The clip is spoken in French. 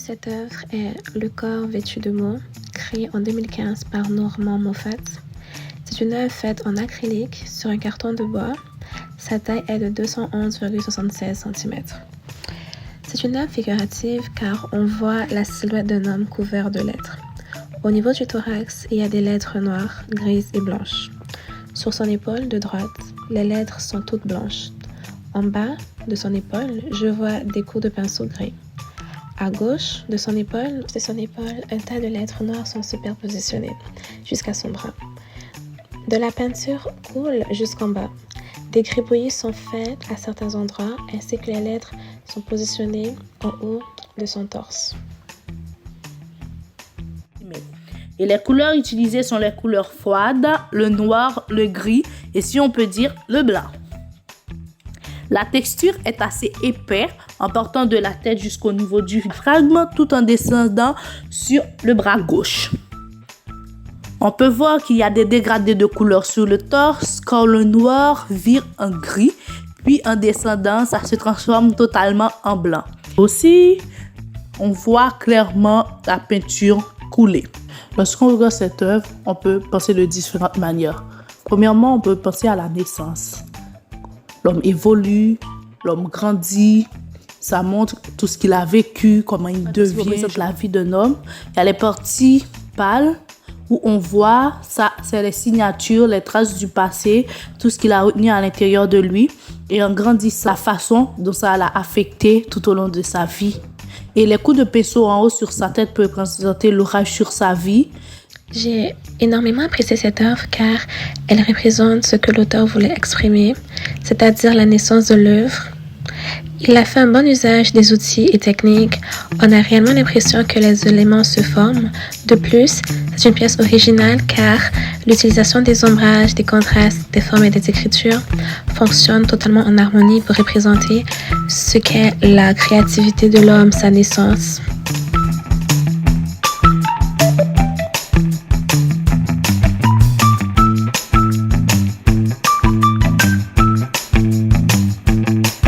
cette œuvre est Le corps vêtu de mots, créé en 2015 par Normand Moffat. C'est une œuvre faite en acrylique sur un carton de bois. Sa taille est de 211,76 cm. C'est une œuvre figurative car on voit la silhouette d'un homme couvert de lettres. Au niveau du thorax, il y a des lettres noires, grises et blanches. Sur son épaule de droite, les lettres sont toutes blanches. En bas de son épaule, je vois des coups de pinceau gris. À gauche de son épaule, un tas de lettres noires sont superpositionnées jusqu'à son bras. De la peinture coule jusqu'en bas. Des gribouillis sont faits à certains endroits ainsi que les lettres sont positionnées en haut de son torse. Et les couleurs utilisées sont les couleurs froides, le noir, le gris et si on peut dire le blanc. La texture est assez épaisse en partant de la tête jusqu'au niveau du fragment tout en descendant sur le bras gauche. On peut voir qu'il y a des dégradés de couleurs sur le torse quand le noir vire en gris, puis en descendant, ça se transforme totalement en blanc. Aussi, on voit clairement la peinture couler. Lorsqu'on regarde cette œuvre, on peut penser de différentes manières. Premièrement, on peut penser à la naissance. L'homme évolue, l'homme grandit, ça montre tout ce qu'il a vécu, comment il devient la vie d'un homme. Il y a les parties pâles où on voit, ça, c'est les signatures, les traces du passé, tout ce qu'il a retenu à l'intérieur de lui. Et en grandissant, la façon dont ça l'a affecté tout au long de sa vie. Et les coups de pinceau en haut sur sa tête peuvent représenter l'orage sur sa vie. J'ai énormément apprécié cette œuvre car elle représente ce que l'auteur voulait exprimer, c'est-à-dire la naissance de l'œuvre. Il a fait un bon usage des outils et techniques. On a réellement l'impression que les éléments se forment. De plus, c'est une pièce originale car l'utilisation des ombrages, des contrastes, des formes et des écritures fonctionne totalement en harmonie pour représenter ce qu'est la créativité de l'homme, sa naissance.